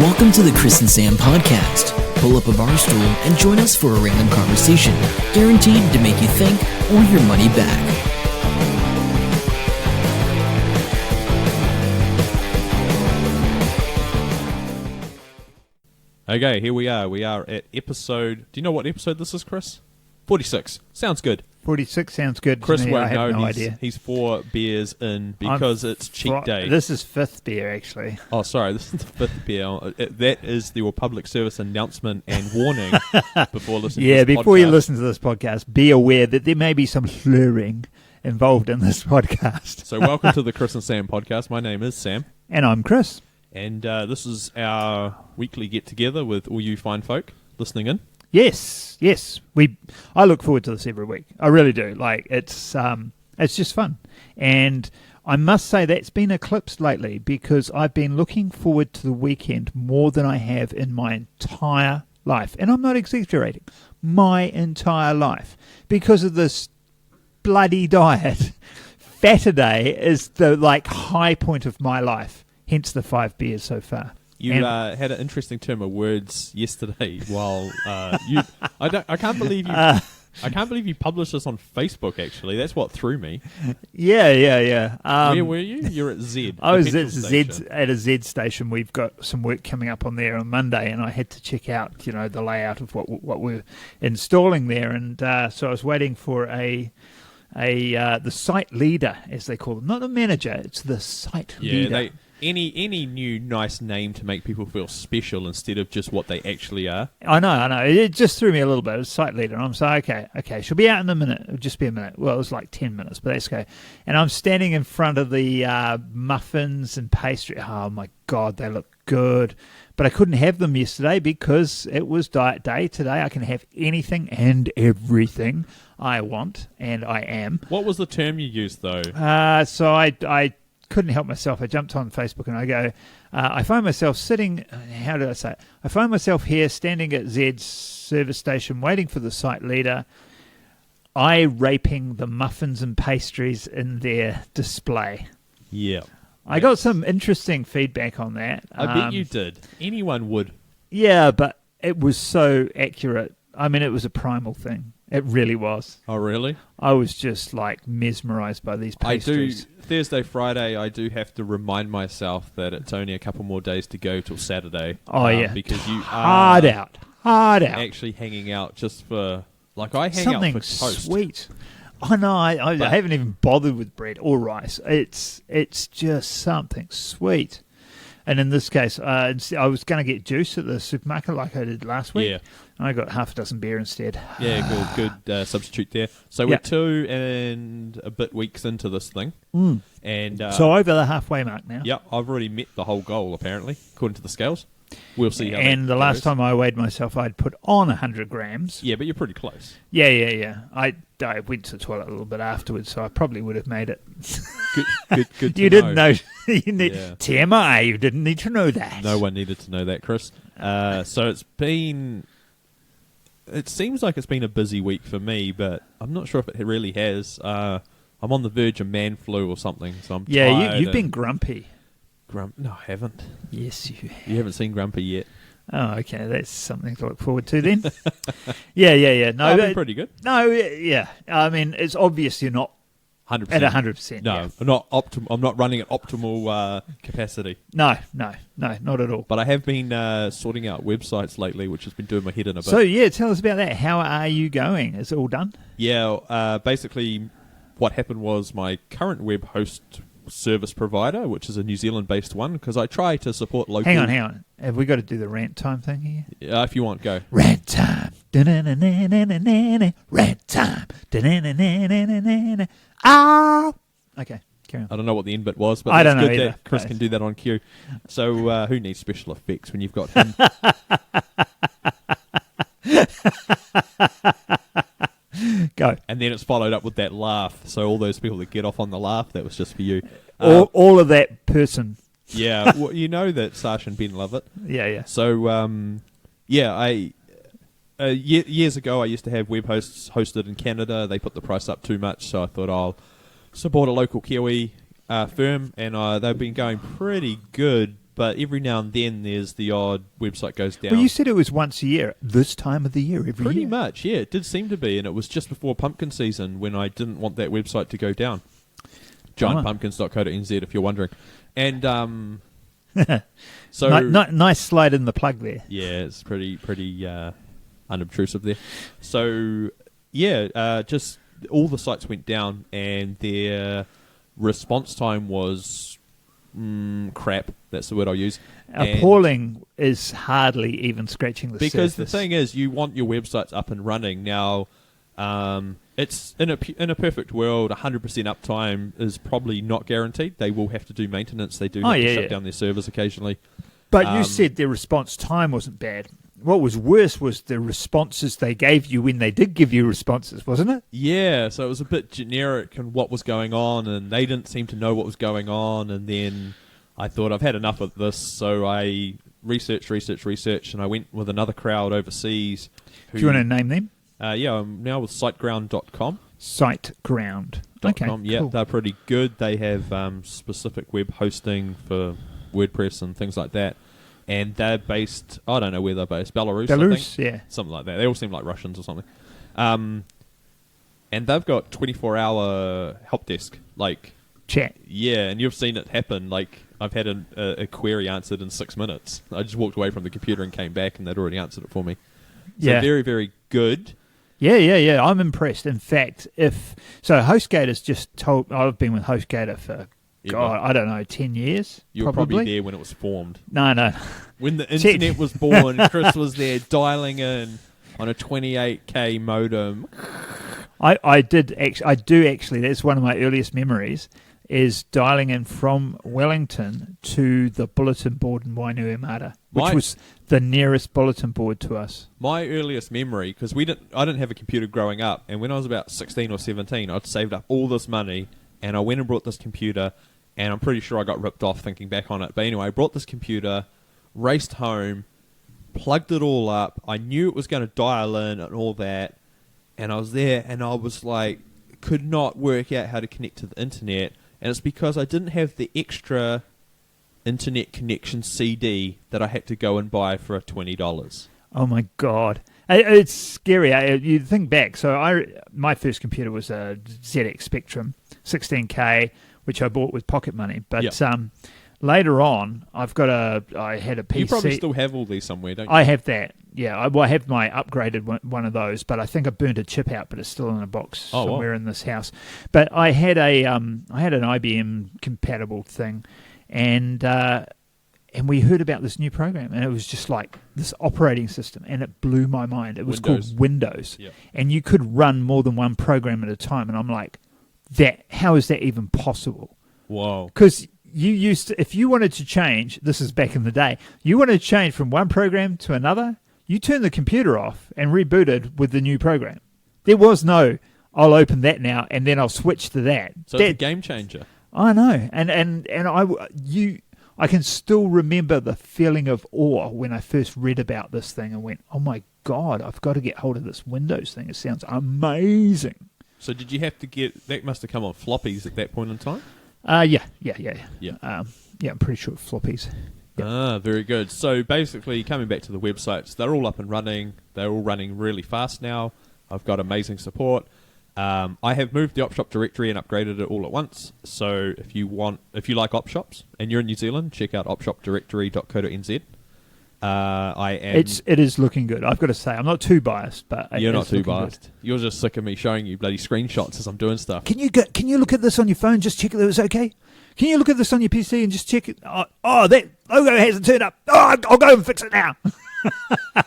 Welcome to the Chris and Sam podcast. Pull up a bar stool and join us for a random conversation, guaranteed to make you think or your money back. Okay, here we are. We are at episode... Do you know what episode this is, Chris? 46. Sounds good. 46 sounds good Chris to me. won't I have know. no idea. He's 4 beers in because it's cheat day. This is 5th beer, actually. Oh, sorry. This is the 5th beer. That is your public service announcement and warning before listening to this before podcast. you listen to this podcast, be aware that there may be some slurring involved in this podcast. So welcome to the Chris and Sam podcast. My name is Sam. And I'm Chris. And this is our weekly get-together with all you fine folk listening in. Yes. I look forward to this every week. I really do. Like, it's just fun. And I must say that's been eclipsed lately because I've been looking forward to the weekend more than I have in my entire life. And I'm not exaggerating. My entire life. Because of this bloody diet. Saturday is the high point of my life. Hence the 5 beers so far. You had an interesting term of words yesterday. While I can't believe you published this on Facebook. Actually, that's what threw me. Yeah. Where were you? You're at Z. I was at a Z station. We've got some work coming up on there on Monday, and I had to check out, the layout of what we're installing there. And so I was waiting for the site leader, as they call them, not the manager. It's the site leader. Any new nice name to make people feel special instead of just what they actually are. I know. It just threw me a little bit. It was site leader. And I'm saying, okay, she'll be out in a minute. It'll just be a minute. Well, it was like 10 minutes, but that's okay. And I'm standing in front of the muffins and pastry. Oh, my God, they look good. But I couldn't have them yesterday because it was diet day. Today I can have anything and everything I want, and I am. What was the term you used, though? So I couldn't help myself. I jumped on Facebook and I go, I find myself sitting, how do I say it? I find myself here standing at Zed's service station waiting for the site leader, raping the muffins and pastries in their display. Yeah. I got some interesting feedback on that. I bet you did. Anyone would. Yeah, but it was so accurate. I mean, it was a primal thing. It really was. Oh, really? I was just mesmerized by these pastries. Thursday, Friday, I do have to remind myself that it's only a couple more days to go till Saturday. Oh, yeah. Because you are hard out. Actually hanging out just for, I hang something out for toast. Sweet. I know. I haven't even bothered with bread or rice. It's just something sweet. And in this case, I was going to get juice at the supermarket like I did last week. Yeah. And I got half a dozen beer instead. Yeah, good substitute there. So we're 2 and a bit weeks into this thing. And so over the halfway mark now. Yeah, I've already met the whole goal, apparently, according to the scales. We'll see how and the last time I weighed myself, I'd put on 100 grams. Yeah, but you're pretty close. Yeah. I went to the toilet a little bit afterwards, so I probably would have made it. Good You didn't know. Yeah. TMI, you didn't need to know that. No one needed to know that, Chris. So it seems like it's been a busy week for me, but I'm not sure if it really has. I'm on the verge of man flu or something, so I'm tired. You've been grumpy. No, I haven't. Yes, you have. You haven't seen Grumpy yet. Oh, okay. That's something to look forward to then. Yeah. No, I've been pretty good. No, yeah. I mean, it's obvious you're not 100%. at 100%. No, yeah. I'm not running at optimal capacity. No, not at all. But I have been sorting out websites lately, which has been doing my head in a bit. So, tell us about that. How are you going? Is it all done? Yeah, basically what happened was my current web host service provider, which is a New Zealand-based one, because I try to support local... Hang on. Have we got to do the rant time thing here? Yeah, if you want, go. Rant time. Rant time. Ah! Okay, carry on. I don't know what the end bit was, but I don't know good either. that Chris can do that on cue. So who needs special effects when you've got him? Go. And then it's followed up with that laugh. So all those people that get off on the laugh, that was just for you. All of that person. Yeah, well, you know that Sash and Ben love it. Yeah. So, years ago I used to have web hosts hosted in Canada. They put the price up too much, so I thought I'll support a local Kiwi firm, and they've been going pretty good but every now and then there's the odd website goes down. Well, you said it was once a year, this time of the year, every Pretty year. much, yeah. It did seem to be, and it was just before pumpkin season when I didn't want that website to go down. Giantpumpkins.co.nz if you're wondering. And so nice slide in the plug there. yeah, it's pretty unobtrusive there. So yeah, just all the sites went down, and their response time was crap. That's the word I'll use. Appalling is hardly even scratching the surface. Because the thing is, you want your websites up and running now. It's in a perfect world, 100% uptime is probably not guaranteed. They will have to do maintenance. They do have to shut down their servers occasionally. But you said their response time wasn't bad. What was worse was the responses they gave you when they did give you responses, wasn't it? Yeah, so it was a bit generic in what was going on, and they didn't seem to know what was going on. And then I thought, I've had enough of this, so I researched, and I went with another crowd overseas. Do you want to name them? Yeah, I'm now with siteground.com. Siteground. Okay, Yeah, cool. they're pretty good. They have specific web hosting for WordPress and things like that. And they're based, I don't know where they're based, Belarus, I think. Yeah. Something like that. They all seem like Russians or something. And they've got 24-hour help desk. Like, Chat. yeah, and you've seen it happen. Like, I've had a query answered in 6 minutes. I just walked away from the computer and came back, and they'd already answered it for me. So Yeah. very, very good. Yeah. I'm impressed. In fact, HostGator's just told... I've been with HostGator for, God, I don't know, 10 years? You were probably there when it was formed. No. When the internet was born, Chris was there dialing in on a 28K modem. I do actually. That's one of my earliest memories, is dialing in from Wellington to the bulletin board in Wainuiomata, which was the nearest bulletin board to us. My earliest memory, because I didn't have a computer growing up, and when I was about 16 or 17, I'd saved up all this money, and I went and brought this computer, and I'm pretty sure I got ripped off thinking back on it. But anyway, I brought this computer, raced home, plugged it all up. I knew it was going to dial in and all that, and I was there, and I was like, could not work out how to connect to the internet. And it's because I didn't have the extra internet connection CD that I had to go and buy for $20. Oh my God. It's scary. You think back. So my first computer was a ZX Spectrum 16K, which I bought with pocket money. But later on, I had a PC. You probably still have all these somewhere, don't you? I have that. Yeah, I have my upgraded one of those, but I think I burnt a chip out, but it's still in a box somewhere in this house. But I had an IBM compatible thing, and we heard about this new program, and it was just like this operating system, and it blew my mind. It was called Windows, and you could run more than one program at a time, and I'm like, how is that even possible? Wow. Because you used to, if you wanted to change, this is back in the day, you wanted to change from one program to another, you turned the computer off and rebooted with the new program. There was no, I'll open that now and then I'll switch to that. So it's a game changer. I know. And I can still remember the feeling of awe when I first read about this thing and went, oh my God, I've got to get hold of this Windows thing. It sounds amazing. So did you have to that must have come on floppies at that point in time? Yeah. I'm pretty sure floppies. Yep. Ah, very good. So basically, coming back to the websites, they're all up and running. They're all running really fast now. I've got amazing support. I have moved the OpShop directory and upgraded it all at once. So if you like OpShops and you're in New Zealand, check out opshopdirectory.co.nz. It is looking good. I've got to say, I'm not too biased, but you're not too biased. Good. You're just sick of me showing you bloody screenshots as I'm doing stuff. Can you look at this on your phone? Just check that it's okay. Can you look at this on your PC and just check it? Oh, that logo hasn't turned up. Oh, I'll go and fix it now.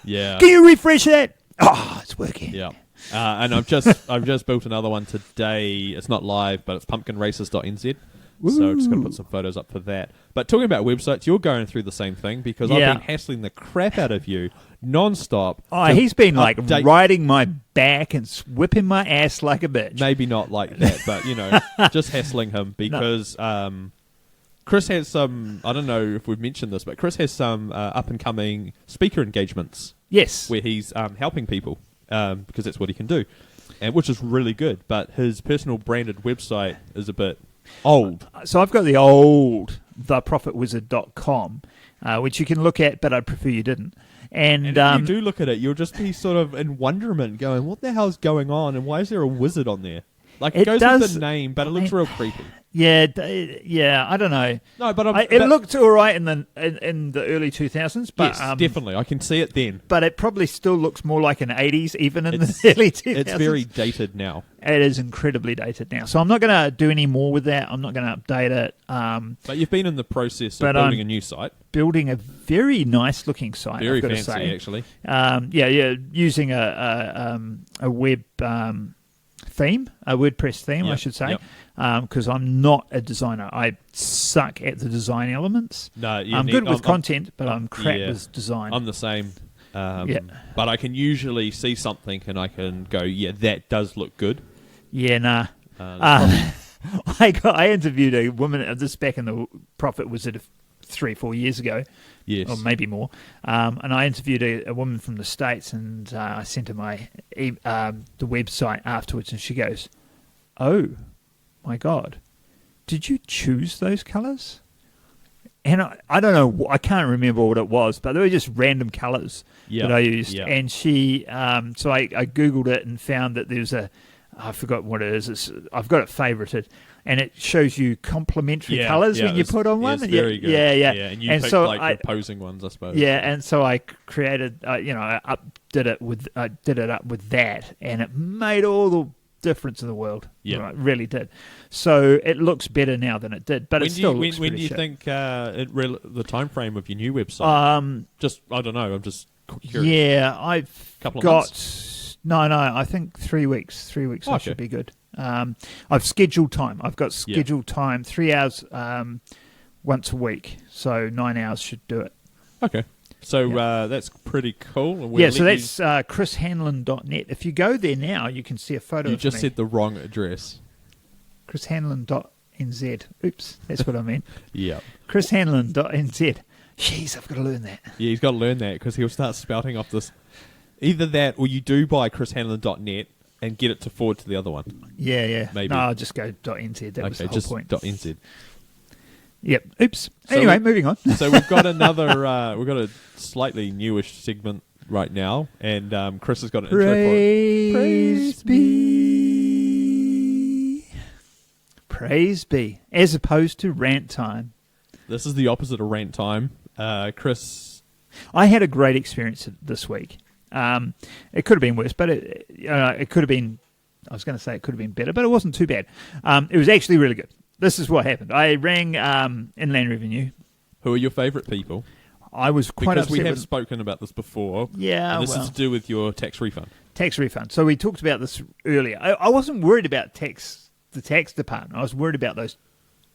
Yeah. Can you refresh that? Oh, it's working. Yeah. And I've just built another one today. It's not live, but it's pumpkinraces.nz. So I'm just going to put some photos up for that. But talking about websites, you're going through the same thing because I've been hassling the crap out of you non-stop. Oh, he's been like riding my back and whipping my ass like a bitch. Maybe not like that, but, just hassling him because Chris has some, I don't know if we've mentioned this, but Chris has some up-and-coming speaker engagements. Yes. Where he's helping people because that's what he can do, and which is really good. But his personal branded website is a bit old. So I've got the old theprofitwizard.com, which you can look at, but I'd prefer you didn't. And if you do look at it, you'll just be sort of in wonderment going, what the hell's going on, and why is there a wizard on there? Like, it goes with the name, but it looks real creepy. Yeah, I don't know. No, but it looked all right in the early 2000s, but yes, definitely, I can see it then. But it probably still looks more like an 80s, even in the early 2000s. It's very dated now. It is incredibly dated now, so I'm not going to do any more with that. I'm not going to update it. But you've been in the process of building a new site, building a very nice looking site. Very I've got fancy, to say. actually. Using a web theme, a WordPress theme, I should say, because I'm not a designer. I suck at the design elements. No, I'm good with content, but I'm crap with design. I'm the same. But I can usually see something and I can go, that does look good. Yeah, nah. I interviewed a woman, this back in the Profit Wizard 3-4 years ago, yes, or maybe more, and I interviewed a woman from the States, and I sent her the website afterwards, and she goes, "Oh my God, did you choose those colours?" And I don't know, I can't remember what it was, but they were just random colours that I used. Yeah. And she, so I Googled it and found that there's I forgot what it is. I've got it favorited, and it shows you complementary colours when you put on one. It's very good. Yeah. And you picked like opposing ones, I suppose. Yeah, and so I created, I did it up with that, and it made all the difference in the world. Yeah, right, really did. So it looks better now than it did, but it still looks when pretty do you shit. think the time frame of your new website? Just I don't know. I'm just curious. Yeah, I've Couple of got months? No. I think 3 weeks. 3 weeks I should be good. I've scheduled time. I've got scheduled time 3 hours once a week, so 9 hours should do it. Okay. So that's pretty cool. So that's chrishanlon.net. If you go there now, you can see a photo of me. You just said the wrong address. chrishanlon.nz. Oops, that's what I meant. Yeah. chrishanlon.nz. Jeez, I've got to learn that. Yeah, he's got to learn that because he'll start spouting off this. Either that or you do buy chrishanlon.net and get it to forward to the other one. Yeah. Maybe. No, I'll just go .nz. That was the whole point. .nz. Yep. Oops. Anyway, moving on. So we've got we've got a slightly newish segment right now, and Chris has got an intro for it. Praise be. As opposed to rant time. This is the opposite of rant time. Chris. I had a great experience this week. It could have been worse, but it could have been, I was going to say it could have been better, but it wasn't too bad. It was actually really good. This is what happened. I rang Inland Revenue. Who are your favourite people? I was quite upset. Because we have spoken about this before. Yeah, and this is to do with your tax refund. Tax refund. So we talked about this earlier. I wasn't worried about the tax department. I was worried about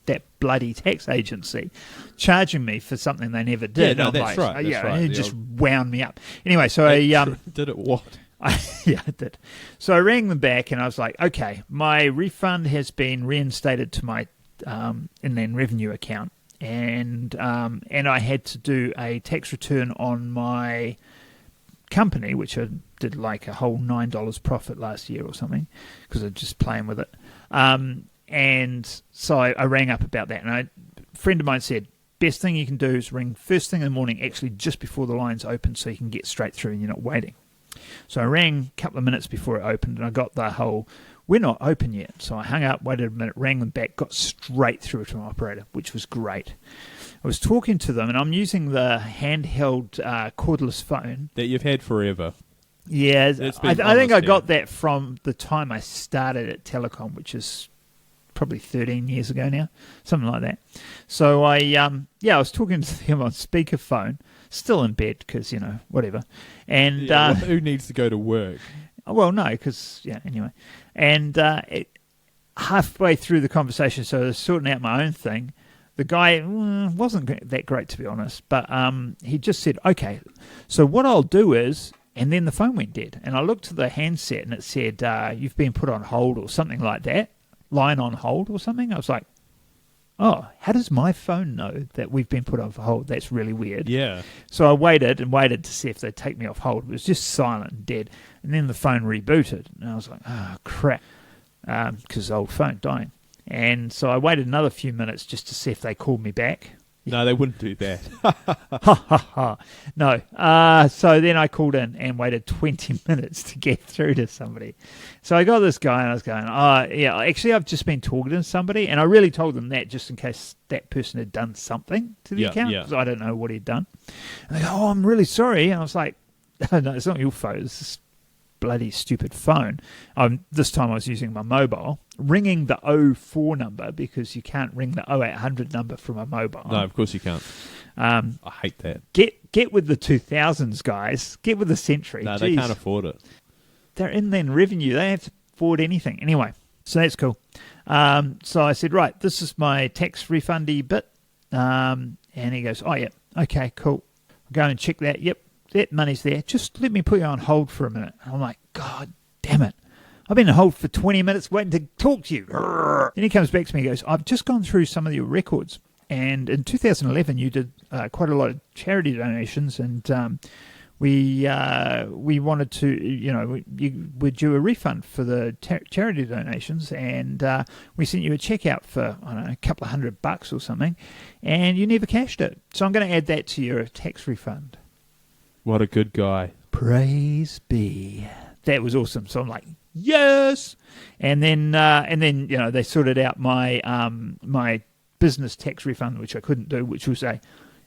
that bloody tax agency charging me for something they never did. Yeah, no, that's right. It just wound me up. Anyway, so did it what? Yeah, it did. So I rang them back and I was like, okay, my refund has been reinstated to my Inland Revenue account, and I had to do a tax return on my company, which I did like a whole $9 profit last year or something because I'm just playing with it. And so I rang up about that, and a friend of mine said, best thing you can do is ring first thing in the morning, actually just before the lines open, so you can get straight through and you're not waiting. So I rang a couple of minutes before it opened, and I got the whole, we're not open yet. So I hung up, waited a minute, rang them back, got straight through to an operator, which was great. I was talking to them, and I'm using the handheld cordless phone. That you've had forever. Yeah, I think I got that from the time I started at Telecom, which is probably 13 years ago now, something like that. So I was talking to them on speakerphone, still in bed because, whatever. And who needs to go to work? Well, no, because, anyway. And halfway through the conversation, so I was sorting out my own thing, the guy wasn't that great, to be honest, but he just said, okay, so what I'll do is, and then the phone went dead. And I looked at the handset and it said, you've been put on hold or something like that. Line on hold or something. I was like, oh, how does my phone know that we've been put on hold? That's really weird. Yeah. So I waited to see if they'd take me off hold. It was just silent and dead. And then the phone rebooted. And I was like, oh, crap. Because the old phone dying. And so I waited another few minutes just to see if they called me back. No, they wouldn't do that. Ha ha ha. No. So then I called in and waited 20 minutes to get through to somebody. So I got this guy and I was going, yeah, actually I've just been talking to somebody. And I really told them that just in case that person had done something to the account. Because I don't know what he'd done. And they go, I'm really sorry. And I was like, no, it's not your phone. It's this bloody stupid phone. This time I was using my mobile, ringing the 04 number because you can't ring the 0800 number from a mobile. No, of course you can't. I hate that. Get with the 2000s, guys. Get with the century. No, Jeez. they can't afford it. They're inland revenue. They don't have to afford anything. Anyway, so that's cool. So I said, right, this is my tax refundy bit. And he goes, oh, yeah, okay, cool. I'll go and check that. Yep. That money's there. Just let me put you on hold for a minute. And I'm like, God damn it. I've been on hold for 20 minutes waiting to talk to you. Then he comes back to me and goes, I've just gone through some of your records. And in 2011, you did quite a lot of charity donations. And we wanted to, we'd do a refund for the charity donations. And we sent you a check out for, I don't know, a couple of $100 or something. And you never cashed it. So I'm going to add that to your tax refund. What a good guy. Praise be. That was awesome. So I'm like, yes. And then they sorted out my my business tax refund, which I couldn't do, which was a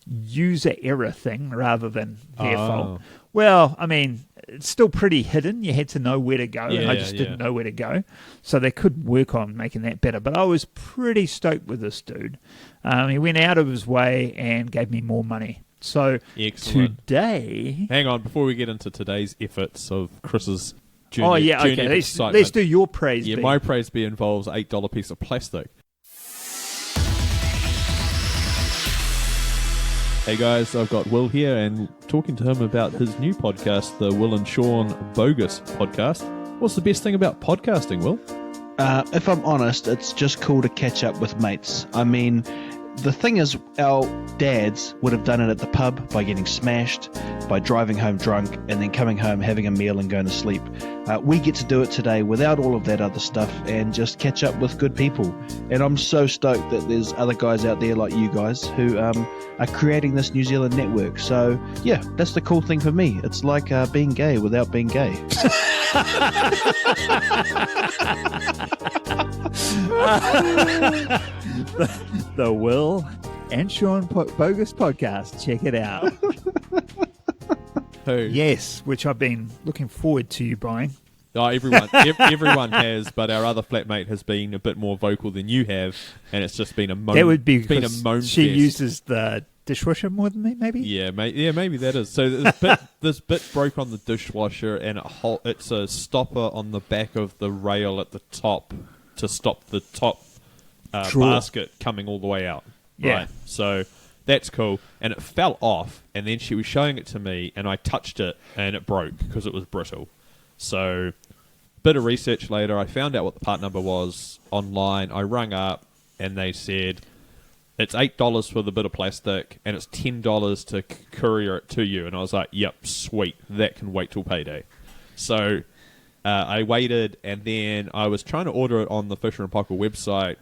user error thing rather than their fault. Well, I mean, it's still pretty hidden. You had to know where to go, and I just didn't know where to go. So they could work on making that better. But I was pretty stoked with this dude. He went out of his way and gave me more money. So excellent. Today... Hang on, before we get into today's efforts of Chris's junior okay. Let's do your praise be. be. My praise be involves a $8 piece of plastic. Hey guys, I've got Will here and talking to him about his new podcast, the Will and Sean Bogus podcast. What's the best thing about podcasting, Will? If I'm honest, it's just cool to catch up with mates. I mean... The thing is, our dads would have done it at the pub by getting smashed, by driving home drunk, and then coming home, having a meal and going to sleep. We get to do it today without all of that other stuff and just catch up with good people. And I'm so stoked that there's other guys out there like you guys who are creating this New Zealand network. So, yeah, that's the cool thing for me. It's like being gay without being gay. The Will and Sean Bogus podcast. Check it out. Who? Yes, which I've been looking forward to you buying. Oh, everyone has, but our other flatmate has been a bit more vocal than you have, and it's just been a moan. That would be been a moan she fest. uses the dishwasher more than me, maybe? Yeah, maybe that is. So this bit broke on the dishwasher, and it's a stopper on the back of the rail at the top to stop the top basket coming all the way out. Yeah. Right. So that's cool. And it fell off, and then she was showing it to me, and I touched it, and it broke because it was brittle. So bit of research later, I found out what the part number was online. I rang up, and they said it's $8 for the bit of plastic, and it's $10 to courier it to you. And I was like, yep, sweet. That can wait till payday. So I waited, and then I was trying to order it on the Fisher & Paykel website,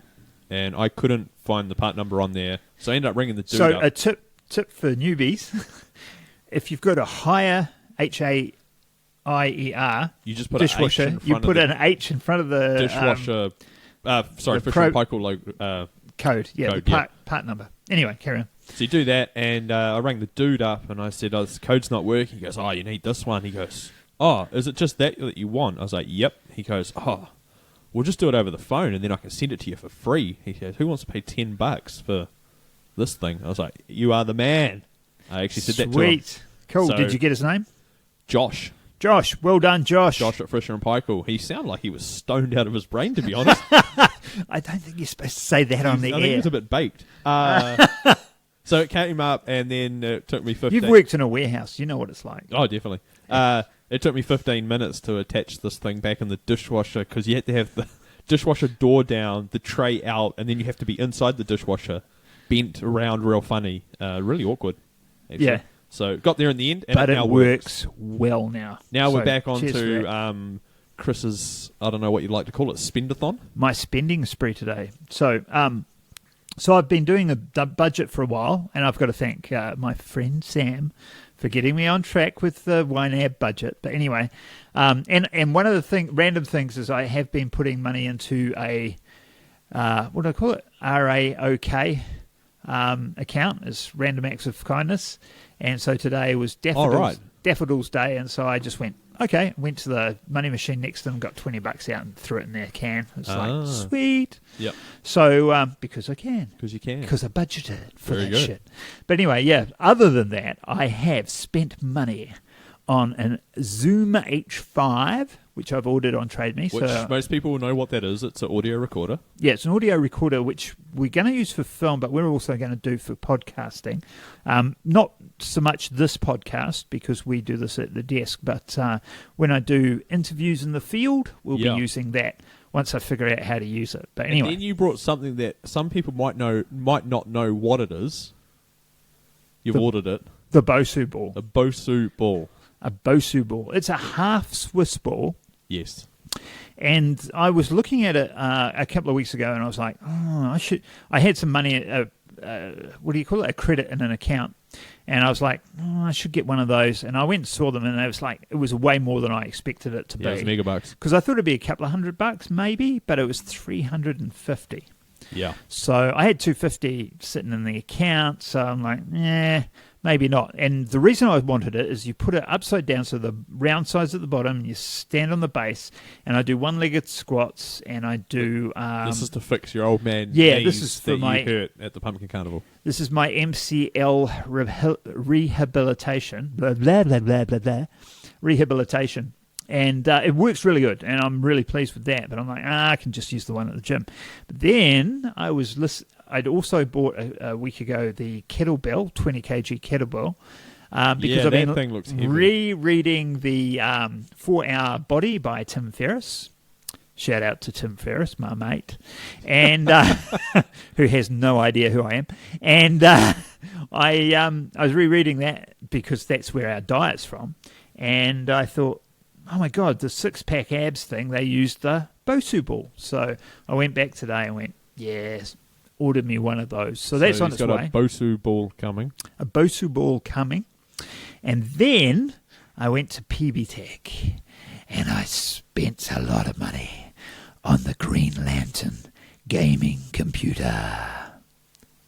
and I couldn't find the part number on there. So I ended up ringing the dude up. So a tip for newbies, if you've got a higher HAIER you just put dishwasher, an H in front put of an H in front of the dishwasher. Fisher & Paykel logo. Code, part number. Anyway, carry on. So you do that, and I rang the dude up, and I said, "Oh, this code's not working." He goes, "Oh, you need this one." He goes, "Oh, is it just that you want?" I was like, "Yep." He goes, "Oh, we'll just do it over the phone, and then I can send it to you for free." He said, "Who wants to pay $10 for this thing?" I was like, "You are the man." I actually said that to him. Sweet. Cool. So, did you get his name? Josh. Josh. Well done, Josh. Josh at Fisher & Paykel. He sounded like he was stoned out of his brain, to be honest. I don't think you're supposed to say that on the air. I think he was a bit baked. So it came up, and then it took me 15... You've worked in a warehouse. You know what it's like. Oh, definitely. It took me 15 minutes to attach this thing back in the dishwasher, because you had to have the dishwasher door down, the tray out, and then you have to be inside the dishwasher, bent around real funny. Really awkward, actually. Yeah. So got there in the end, and but it now works well now. Now so, we're back on cheers to Chris's, I don't know what you'd like to call it, spendathon? My spending spree today. So I've been doing a budget for a while, and I've got to thank my friend Sam for getting me on track with the YNAB budget. But anyway, and one of the random things is I have been putting money into a, what do I call it? RAOK account, is Random Acts of Kindness. And so today was Daffodils Day, and so I just went, okay, went to the money machine next to them, got $20 out and threw it in their can. It's like, sweet. Yep. So, because I can. Because you can. Because I budgeted for Very that good. shit. But anyway, yeah, other than that, I have spent money on an Zoom H5, which I've ordered on Trade Me. Which So, most people will know what that is. It's an audio recorder. yeah, it's an audio recorder, which we're going to use for film, but we're also going to do for podcasting. Not so much this podcast, because we do this at the desk, but when I do interviews in the field, we'll be using that once I figure out how to use it. But anyway. And then you brought something that some people might not know what it is. You've ordered it. The Bosu ball. The Bosu ball. A Bosu ball. It's a half Swiss ball. Yes. And I was looking at it a couple of weeks ago, and I was like, oh, I had some money, what do you call it? A credit in an account. And I was like, oh, I should get one of those. And I went and saw them, and it was way more than I expected it to be. Yeah, it was megabucks. Because I thought it'd be a couple of $100 maybe, but it was $350. Yeah. So I had $250 sitting in the account, so I'm like, maybe not. And the reason I wanted it is you put it upside down, so the round side's at the bottom, and you stand on the base, and I do one-legged squats, and I do... this is to fix your old man yeah, this is for that my, you hurt at the Pumpkin Carnival. This is my MCL rehabilitation. Blah, blah, blah, blah, blah, blah. Rehabilitation. And it works really good, and I'm really pleased with that. But I'm like, I can just use the one at the gym. But then I'd also bought a week ago the kettlebell, 20 kg kettlebell. Because I've been thing looks heavy. rereading the 4-Hour Body by Tim Ferriss. Shout out to Tim Ferriss, my mate, and who has no idea who I am. And I was rereading that because that's where our diet's from. And I thought, oh my God, the 6-pack abs thing, they used the Bosu ball. So I went back today and went, yes, ordered me one of those. So that's on its way. He's got a Bosu ball coming. A Bosu ball coming. And then I went to PB Tech and I spent a lot of money on the Green Lantern gaming computer,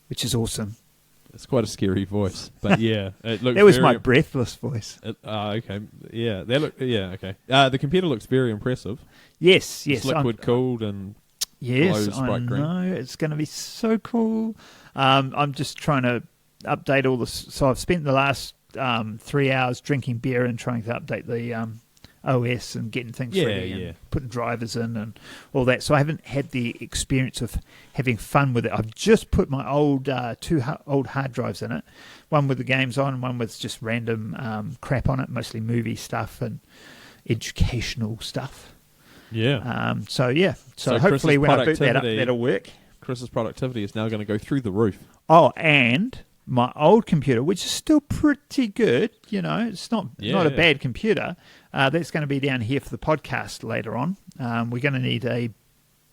which is awesome. It's quite a scary voice, but yeah, it looks. That was my breathless voice. Okay, yeah, okay. The computer looks very impressive. Yes. It's liquid cooled and yes, glows I bright green. know it's going to be so cool. I'm just trying to update all this. So I've spent the last 3 hours drinking beer and trying to update the OS and getting things ready and putting drivers in and all that. So I haven't had the experience of having fun with it. I've just put my old two old hard drives in it, one with the games on and one with just random crap on it, mostly movie stuff and educational stuff. Yeah. So hopefully when I boot that up, that'll work. Chris's productivity is now going to go through the roof. Oh, and my old computer, which is still pretty good, it's not a bad computer. That's going to be down here for the podcast later on. We're going to need a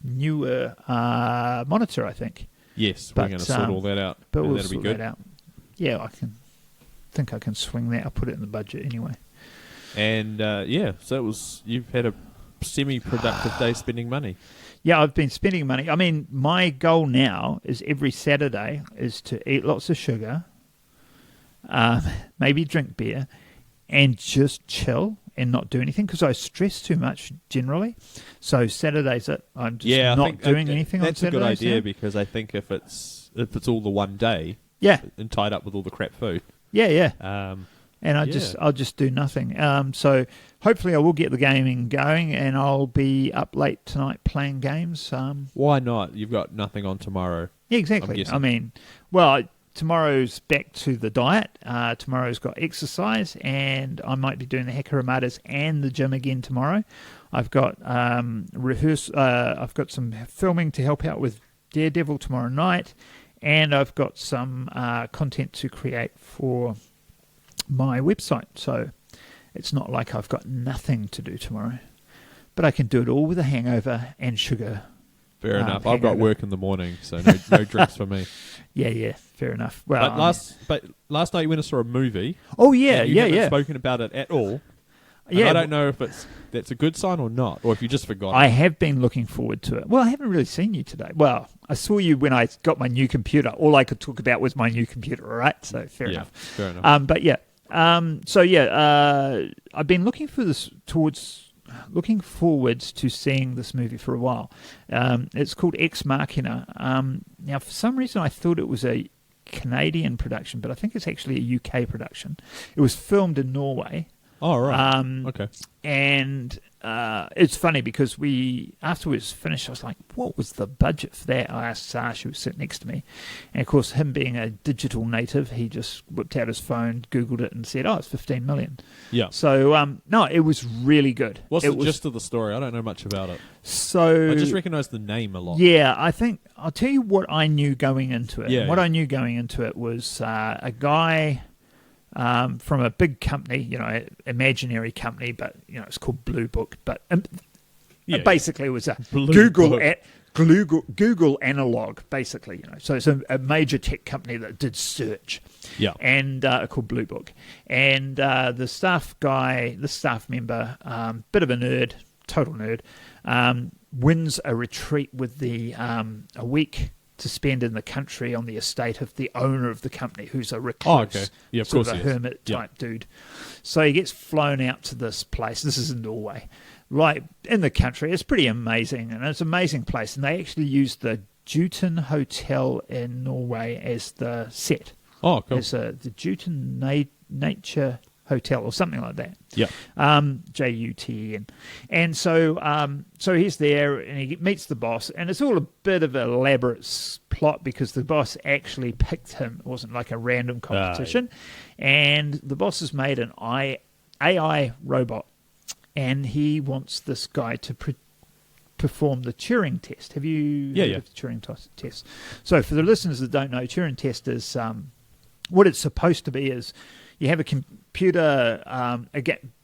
newer monitor, I think. Yes, we're going to sort all that out. But we'll that'll sort be good. that out. Yeah, I think I can swing that. I'll put it in the budget anyway. And so you've had a semi-productive day spending money. Yeah, I've been spending money. I mean, my goal now is every Saturday is to eat lots of sugar, maybe drink beer, and just chill and not do anything because I stress too much generally. So Saturdays, I'm just not doing anything on Saturdays. That's a good idea because I think if it's all the one day, and tied up with all the crap food, and I'll just do nothing. So hopefully I will get the gaming going, and I'll be up late tonight playing games. Why not? You've got nothing on tomorrow. Yeah, exactly. I mean, tomorrow's back to the diet. Tomorrow's got exercise, and I might be doing the Hakaramatas and the gym again tomorrow. I've got I've got some filming to help out with Daredevil tomorrow night, and I've got some content to create for my website. So it's not like I've got nothing to do tomorrow. but I can do it all with a hangover and sugar. Fair enough. I've got work in the morning, so no drinks for me. Yeah, fair enough. Well, but last night you went and saw a movie. Oh yeah, and you haven't yeah. spoken about it at all. And Yeah, I don't know if that's a good sign or not, or if you just forgot. I have been looking forward to it. Well, I haven't really seen you today. Well, I saw you when I got my new computer. All I could talk about was my new computer, all right? So fair enough. Fair enough. But yeah. I've been looking forwards to seeing this movie for a while. It's called Ex Machina. Now, for some reason, I thought it was a Canadian production, but I think it's actually a UK production. It was filmed in Norway. Oh, right. Okay. And it's funny because afterwards finished, I was like, what was the budget for that? I asked Sash, who was sitting next to me. And of course, him being a digital native, he just whipped out his phone, Googled it, and said, it's 15 million. Yeah. So, no, it was really good. What's the gist of the story? I don't know much about it. So I just recognise the name a lot. Yeah, I think I'll tell you what I knew going into it. Yeah, what I knew going into it was a guy from a big company, imaginary company, but it's called Blue Book. But basically, it was a Google analog, basically. So it's a major tech company that did search. Yeah, and called Blue Book, and the staff member, bit of a nerd, total nerd, wins a retreat with a week to spend in the country on the estate of the owner of the company, who's a recluse, okay. Yeah, of sort course of a hermit type dude. So he gets flown out to this place. This is in Norway, right in the country. It's pretty amazing, and it's an amazing place. And they actually used the Jotun Hotel in Norway as the set. Oh, cool. It's the Jotun Nature Hotel or something like that. Yeah. JUTN. And so he's there and he meets the boss, and it's all a bit of an elaborate plot because the boss actually picked him. It wasn't like a random competition. And the boss has made an AI robot, and he wants this guy to perform the Turing test. Have you heard of the Turing test? So for the listeners that don't know, Turing test is what it's supposed to be is you have a computer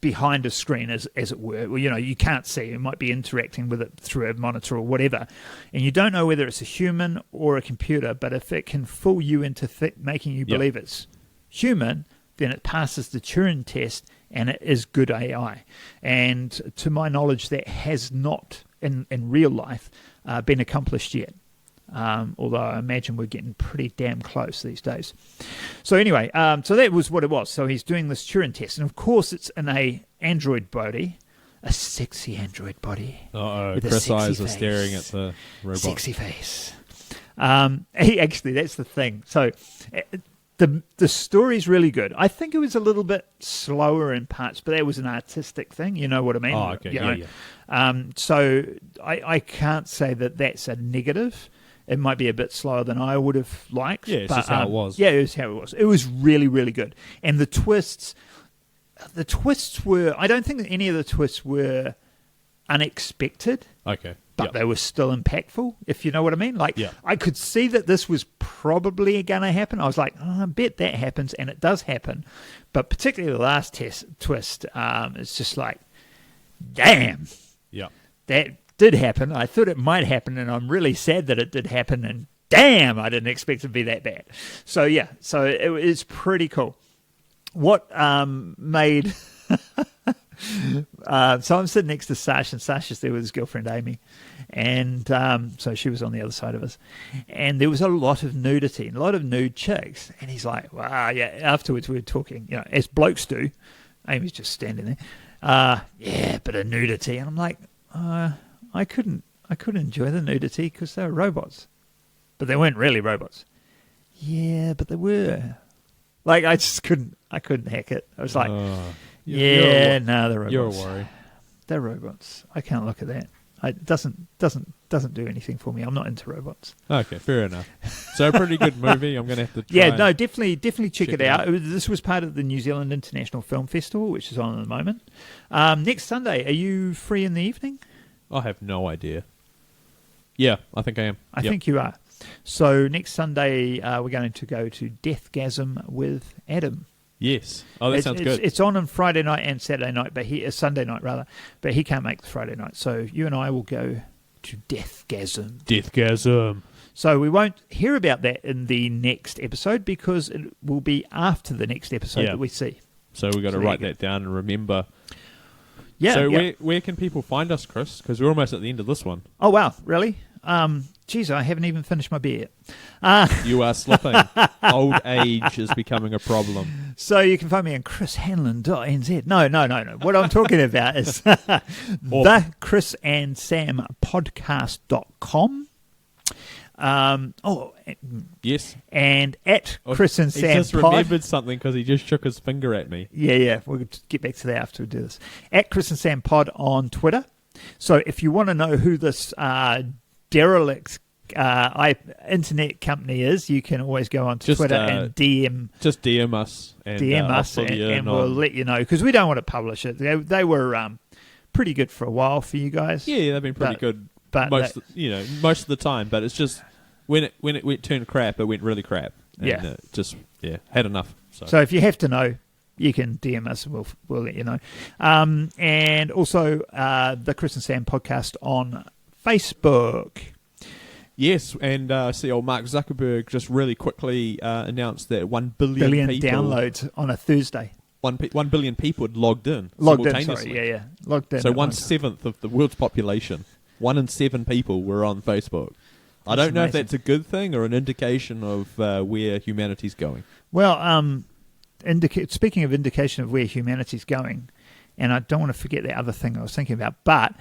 behind a screen, as it were. Well, you can't see. You might be interacting with it through a monitor or whatever, and you don't know whether it's a human or a computer. But if it can fool you into making you believe it's human, then it passes the Turing test, and it is good AI. And to my knowledge, that has not, in real life, been accomplished yet. Although I imagine we're getting pretty damn close these days. So anyway, so that was what it was. So he's doing this Turing test, and of course it's in a android body, a sexy android body. Uh-oh, Chris' eyes are staring at the robot. Sexy face. That's the thing. So the story's really good. I think it was a little bit slower in parts, but that was an artistic thing. You know what I mean? Oh, okay. Yeah. So I can't say that that's a negative. It might be a bit slower than I would have liked. Yeah, it's just how it was. Yeah, it was how it was. It was really, really good. And the twists were, I don't think that any of the twists were unexpected. Okay. But they were still impactful, if you know what I mean. I could see that this was probably going to happen. I was like, I bet that happens, and it does happen. But particularly the last twist, it's just like, damn. Yeah. That did happen. I thought it might happen, and I'm really sad that it did happen, and damn, I didn't expect it to be that bad. So, yeah, it's pretty cool. What made... so I'm sitting next to Sash, and Sash is there with his girlfriend Amy, and so she was on the other side of us, and there was a lot of nudity, a lot of nude chicks, and he's like, wow, yeah. Afterwards we were talking, as blokes do. Amy's just standing there, yeah, bit of nudity, and I'm like, I couldn't enjoy the nudity because they were robots, but they weren't really robots. Yeah, but they were. Like I couldn't hack it. I was like. They're robots. You're a worry. They're robots. I can't look at that. It doesn't do anything for me. I'm not into robots. Okay, fair enough. So a pretty good movie. I'm going to have to try. Yeah, no, definitely check it out. This was part of the New Zealand International Film Festival, which is on at the moment. Next Sunday, are you free in the evening? I have no idea. Yeah, I think I am. I think you are. So next Sunday, we're going to go to Deathgasm with Adam. Yes. Oh, that sounds good. It's on Friday night and Saturday night, but Sunday night rather. But he can't make the Friday night, so you and I will go to Deathgasm. Deathgasm. So we won't hear about that in the next episode because it will be after the next episode that we see. So we've got to write that down and remember. Yeah. So where can people find us, Chris? Because we're almost at the end of this one. Oh, wow. Really? Geez, I haven't even finished my beer yet. You are slipping. Old age is becoming a problem. So you can find me on chrishanlon.nz. No. What I'm talking about is the Chris and Sam podcast.com. Yes. And at Chris and Sam He just remembered something because he just shook his finger at me. Yeah. We'll get back to that after we do this. At Chris and Sam Pod on Twitter. So if you want to know who this derelict internet company is, you can always go on to Twitter and DM. Just DM us. And we'll let you know because we don't want to publish it. They were pretty good for a while for you guys. Yeah, they've been pretty good. But most of the time, but it's just when it turned crap, it went really crap. And had enough. So if you have to know, you can DM us. We'll let you know. And also the Chris and Sam podcast on Facebook. Yes, and see, old Mark Zuckerberg just really quickly announced that 1 billion people, downloads on a Thursday. 1 billion people had logged in Logged simultaneously. in, logged in. So 1/7 of the world's population. 1 in 7 people were on Facebook. I don't know if that's a good thing or an indication of where humanity's going. Well, speaking of indication of where humanity's going, and I don't want to forget the other thing I was thinking about, but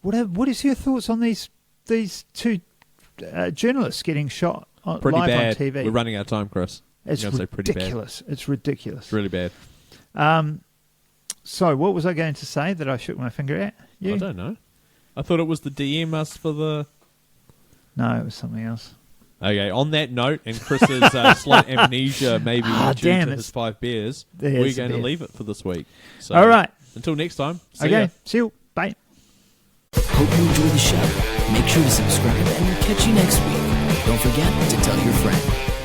what is your thoughts on these two journalists getting shot live on TV? We're running out of time, Chris. It's ridiculous. It's ridiculous. It's really bad. So what was I going to say that I shook my finger at? You? I don't know. I thought it was the DM us for the... No, it was something else. Okay, on that note, and Chris's slight amnesia maybe due to his 5 beers, we're going to leave it for this week. So, all right. Until next time, see ya. See you. Bye. Hope you enjoyed the show. Make sure to subscribe and we'll catch you next week. Don't forget to tell your friend.